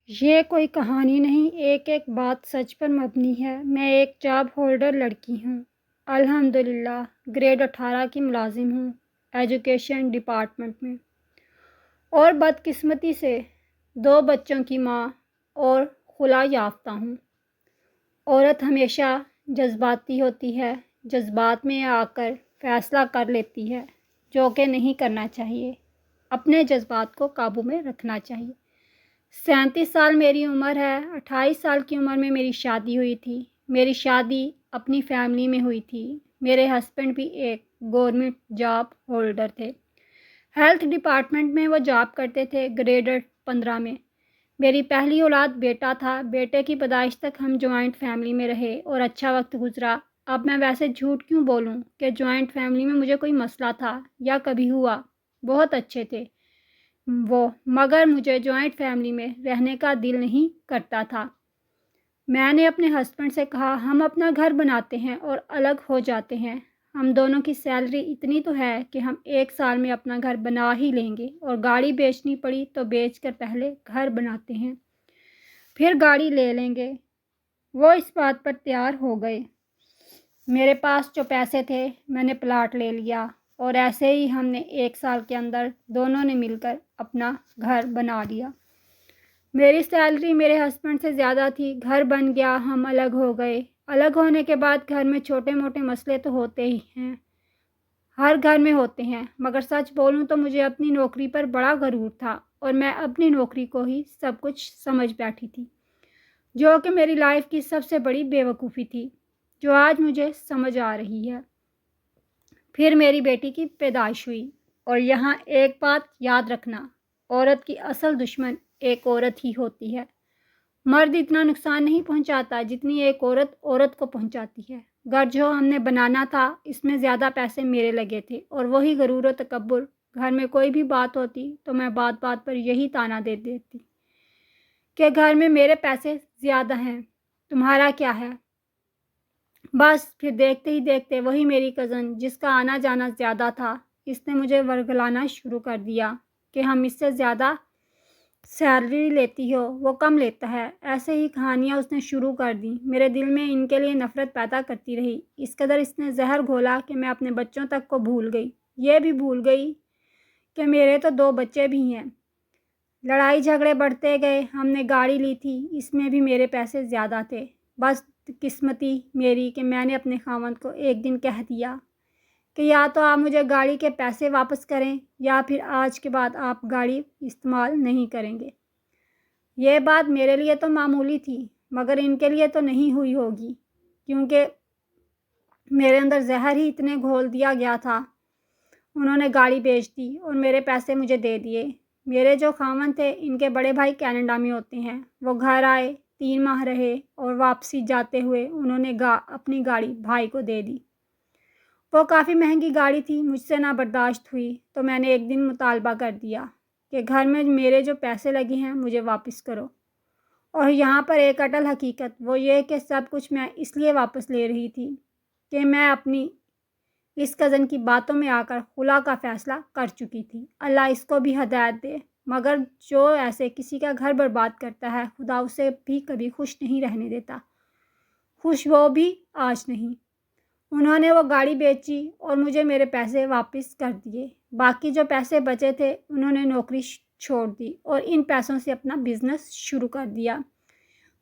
یہ کوئی کہانی نہیں، ایک ایک بات سچ پر مبنی ہے۔ میں ایک جاب ہولڈر لڑکی ہوں۔ الحمدللہ گریڈ 18 کی ملازم ہوں ایجوکیشن ڈپارٹمنٹ میں، اور بدقسمتی سے 2 بچوں کی ماں اور خلا یافتہ ہوں۔ عورت ہمیشہ جذباتی ہوتی ہے، جذبات میں آ کر فیصلہ کر لیتی ہے جو کہ نہیں کرنا چاہیے۔ اپنے جذبات کو قابو میں رکھنا چاہیے۔ 37 سال میری عمر ہے۔ 28 سال کی عمر میں میری شادی ہوئی تھی۔ میری شادی اپنی فیملی میں ہوئی تھی۔ میرے ہسبینڈ بھی ایک گورنمنٹ جاب ہولڈر تھے۔ ہیلتھ ڈپارٹمنٹ میں وہ جاب کرتے تھے، گریڈ 15 میں۔ میری پہلی اولاد بیٹا تھا۔ بیٹے کی پیدائش تک ہم جوائنٹ فیملی میں رہے اور اچھا وقت گزرا۔ اب میں ویسے جھوٹ کیوں بولوں کہ جوائنٹ فیملی میں مجھے کوئی مسئلہ تھا یا کبھی ہوا۔ بہت اچھے تھے وہ، مگر مجھے جوائنٹ فیملی میں رہنے کا دل نہیں کرتا تھا۔ میں نے اپنے ہسبینڈ سے کہا ہم اپنا گھر بناتے ہیں اور الگ ہو جاتے ہیں۔ ہم دونوں کی سیلری اتنی تو ہے کہ ہم 1 سال میں اپنا گھر بنا ہی لیں گے، اور گاڑی بیچنی پڑی تو بیچ کر پہلے گھر بناتے ہیں، پھر گاڑی لے لیں گے۔ وہ اس بات پر تیار ہو گئے۔ میرے پاس جو پیسے تھے میں نے پلاٹ لے لیا، اور ایسے ہی ہم نے 1 سال کے اندر دونوں نے مل کر اپنا گھر بنا لیا۔ میری سیلری میرے ہسبینڈ سے زیادہ تھی۔ گھر بن گیا، ہم الگ ہو گئے۔ الگ ہونے کے بعد گھر میں چھوٹے موٹے مسئلے تو ہوتے ہی ہیں، ہر گھر میں ہوتے ہیں، مگر سچ بولوں تو مجھے اپنی نوکری پر بڑا غرور تھا، اور میں اپنی نوکری کو ہی سب کچھ سمجھ بیٹھی تھی، جو کہ میری لائف کی سب سے بڑی بے وقوفی تھی، جو آج مجھے سمجھ آ رہی ہے۔ پھر میری بیٹی کی پیدائش ہوئی، اور یہاں ایک بات یاد رکھنا، عورت کی اصل دشمن ایک عورت ہی ہوتی ہے۔ مرد اتنا نقصان نہیں پہنچاتا جتنی ایک عورت عورت کو پہنچاتی ہے۔ گھر جو ہم نے بنانا تھا اس میں زیادہ پیسے میرے لگے تھے، اور وہی غرور و تکبر۔ گھر میں کوئی بھی بات ہوتی تو میں بات بات پر یہی طعنا دے دیتی کہ گھر میں میرے پیسے زیادہ ہیں، تمہارا کیا ہے۔ بس پھر دیکھتے ہی دیکھتے وہی میری کزن جس کا آنا جانا زیادہ تھا، اس نے مجھے ورگلانا شروع کر دیا کہ ہم اس سے زیادہ سیلری لیتی ہو، وہ کم لیتا ہے۔ ایسے ہی کہانیاں اس نے شروع کر دیں۔ میرے دل میں ان کے لیے نفرت پیدا کرتی رہی۔ اس قدر اس نے زہر گھولا کہ میں اپنے بچوں تک کو بھول گئی۔ یہ بھی بھول گئی کہ میرے تو 2 بچے بھی ہیں۔ لڑائی جھگڑے بڑھتے گئے۔ ہم نے گاڑی لی تھی، اس میں بھی میرے پیسے زیادہ تھے۔ بس قسمتی میری کہ میں نے اپنے خاوند کو ایک دن کہہ دیا کہ یا تو آپ مجھے گاڑی کے پیسے واپس کریں، یا پھر آج کے بعد آپ گاڑی استعمال نہیں کریں گے۔ یہ بات میرے لیے تو معمولی تھی، مگر ان کے لیے تو نہیں ہوئی ہوگی، کیونکہ میرے اندر زہر ہی اتنے گھول دیا گیا تھا۔ انہوں نے گاڑی بیچ دی اور میرے پیسے مجھے دے دیے۔ میرے جو خاوند تھے ان کے بڑے بھائی کینیڈا میں ہوتے ہیں۔ وہ گھر آئے، 3 ماہ رہے، اور واپسی جاتے ہوئے انہوں نے اپنی گاڑی بھائی کو دے دی۔ وہ کافی مہنگی گاڑی تھی، مجھ سے نہ برداشت ہوئی، تو میں نے ایک دن مطالبہ کر دیا کہ گھر میں میرے جو پیسے لگے ہیں مجھے واپس کرو۔ اور یہاں پر ایک اٹل حقیقت وہ یہ کہ سب کچھ میں اس لیے واپس لے رہی تھی کہ میں اپنی اس کزن کی باتوں میں آ کر خلا کا فیصلہ کر چکی تھی۔ اللہ اس کو بھی ہدایت دے، مگر جو ایسے کسی کا گھر برباد کرتا ہے خدا اسے بھی کبھی خوش نہیں رہنے دیتا، خوش وہ بھی آج نہیں۔ انہوں نے وہ گاڑی بیچی اور مجھے میرے پیسے واپس کر دیے۔ باقی جو پیسے بچے تھے انہوں نے نوکری چھوڑ دی اور ان پیسوں سے اپنا بزنس شروع کر دیا۔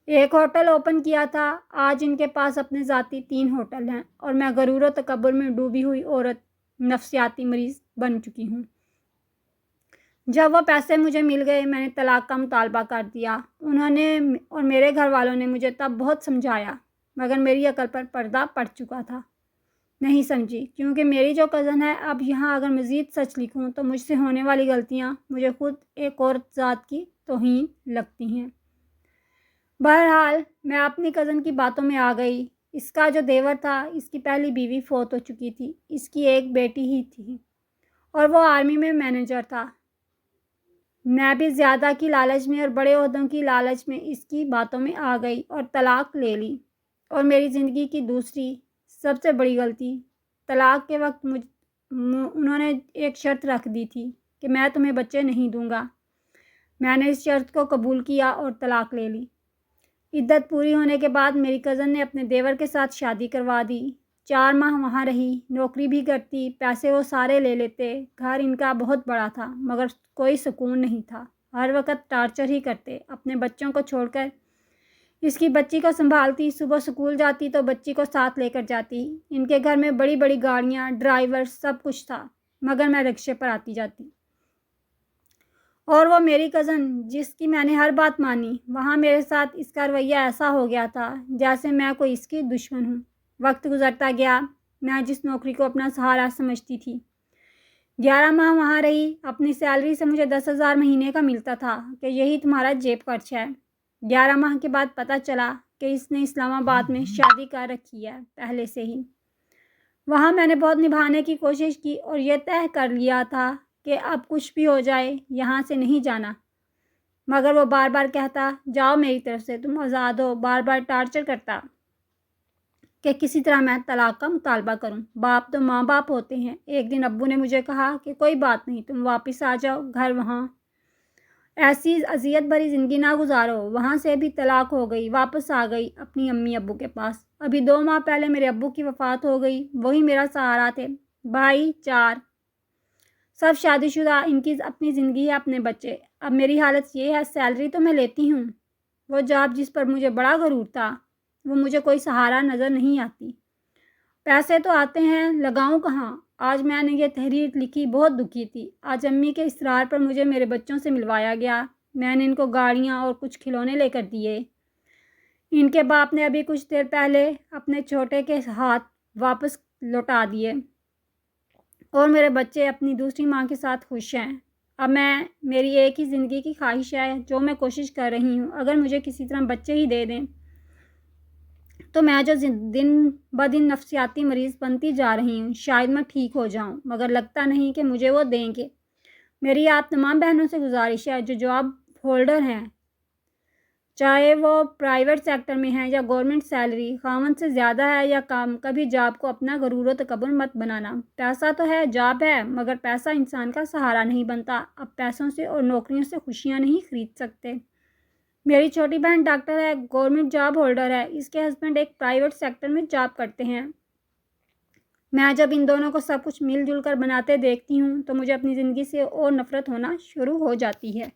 ایک ہوٹل اوپن کیا تھا، آج ان کے پاس اپنے ذاتی 3 ہوٹل ہیں، اور میں غرور و تکبر میں ڈوبی ہوئی عورت نفسیاتی مریض بن چکی ہوں۔ جب وہ پیسے مجھے مل گئے میں نے طلاق کا مطالبہ کر دیا۔ انہوں نے اور میرے گھر والوں نے مجھے تب بہت سمجھایا، مگر میری عقل پر پردہ پڑ چکا تھا، نہیں سمجھی، کیونکہ میری جو کزن ہے، اب یہاں اگر مزید سچ لکھوں تو مجھ سے ہونے والی غلطیاں مجھے خود ایک عورت ذات کی توہین لگتی ہیں۔ بہرحال میں اپنی کزن کی باتوں میں آ گئی۔ اس کا جو دیور تھا اس کی پہلی بیوی فوت ہو چکی تھی، اس کی ایک بیٹی ہی تھی، اور وہ آرمی میں مینیجر تھا۔ میں بھی زیادہ کی لالچ میں اور بڑے عہدوں کی لالچ میں اس کی باتوں میں آ گئی اور طلاق لے لی۔ اور میری زندگی کی دوسری سب سے بڑی غلطی، طلاق کے وقت انہوں نے ایک شرط رکھ دی تھی کہ میں تمہیں بچے نہیں دوں گا۔ میں نے اس شرط کو قبول کیا اور طلاق لے لی۔ عدت پوری ہونے کے بعد میری کزن نے اپنے دیور کے ساتھ شادی کروا دی۔ 4 ماہ وہاں رہی، نوکری بھی کرتی، پیسے وہ سارے لے لیتے۔ گھر ان کا بہت بڑا تھا مگر کوئی سکون نہیں تھا، ہر وقت ٹارچر ہی کرتے۔ اپنے بچوں کو چھوڑ کر اس کی بچی کو سنبھالتی، صبح سکول جاتی تو بچی کو ساتھ لے کر جاتی۔ ان کے گھر میں بڑی بڑی گاڑیاں، ڈرائیور، سب کچھ تھا مگر میں رکشے پر آتی جاتی۔ اور وہ میری کزن جس کی میں نے ہر بات مانی، وہاں میرے ساتھ اس کا رویہ ایسا ہو گیا تھا جیسے میں کوئی اس کی دشمن ہوں۔ وقت گزرتا گیا، میں جس نوکری کو اپنا سہارا سمجھتی تھی 11 ماہ وہاں رہی۔ اپنی سیلری سے مجھے 10,000 مہینے کا ملتا تھا کہ یہی تمہارا جیب خرچ ہے۔ 11 ماہ کے بعد پتہ چلا کہ اس نے اسلام آباد میں شادی کر رکھی ہے پہلے سے ہی۔ وہاں میں نے بہت نبھانے کی کوشش کی اور یہ طے کر لیا تھا کہ اب کچھ بھی ہو جائے یہاں سے نہیں جانا، مگر وہ بار بار کہتا جاؤ میری طرف سے، تم آزاد ہو، بار بار ٹارچر کرتا کہ کسی طرح میں طلاق کا مطالبہ کروں۔ باپ تو ماں باپ ہوتے ہیں۔ ایک دن ابو نے مجھے کہا کہ کوئی بات نہیں، تم واپس آ جاؤ گھر، وہاں ایسی اذیت بھری زندگی نہ گزارو۔ وہاں سے بھی طلاق ہو گئی، واپس آ گئی اپنی امی ابو کے پاس۔ ابھی 2 ماہ پہلے میرے ابو کی وفات ہو گئی، وہی میرا سہارا تھے۔ بھائی 4، سب شادی شدہ، ان کی اپنی زندگی ہے، اپنے بچے۔ اب میری حالت یہ ہے، سیلری تو میں لیتی ہوں، وہ جاب جس پر مجھے بڑا غرور تھا وہ مجھے کوئی سہارا نظر نہیں آتی۔ پیسے تو آتے ہیں، لگاؤں کہاں؟ آج میں نے یہ تحریر لکھی، بہت دکھی تھی۔ آج امی کے اصرار پر مجھے میرے بچوں سے ملوایا گیا۔ میں نے ان کو گاڑیاں اور کچھ کھلونے لے کر دیے۔ ان کے باپ نے ابھی کچھ دیر پہلے اپنے چھوٹے کے ہاتھ واپس لوٹا دیے اور میرے بچے اپنی دوسری ماں کے ساتھ خوش ہیں۔ اب میری ایک ہی زندگی کی خواہش ہے جو میں کوشش کر رہی ہوں، اگر مجھے کسی طرح بچے ہی دے دیں تو میں جو دن بدن نفسیاتی مریض بنتی جا رہی ہوں، شاید میں ٹھیک ہو جاؤں، مگر لگتا نہیں کہ مجھے وہ دیں گے۔ میری آپ تمام بہنوں سے گزارش ہے جو جاب ہولڈر ہیں، چاہے وہ پرائیویٹ سیکٹر میں ہیں یا گورنمنٹ، سیلری خاوند سے زیادہ ہے یا کم، کبھی جاب کو اپنا غرور و تکبر مت بنانا۔ پیسہ تو ہے، جاب ہے، مگر پیسہ انسان کا سہارا نہیں بنتا۔ اب پیسوں سے اور نوکریوں سے خوشیاں نہیں خرید سکتے۔ میری چھوٹی بہن ڈاکٹر ہے، گورنمنٹ جاب ہولڈر ہے، اس کے ہسبینڈ ایک پرائیویٹ سیکٹر میں جاب کرتے ہیں۔ میں جب ان دونوں کو سب کچھ مل جل کر بناتے دیکھتی ہوں تو مجھے اپنی زندگی سے اور نفرت ہونا شروع ہو جاتی ہے۔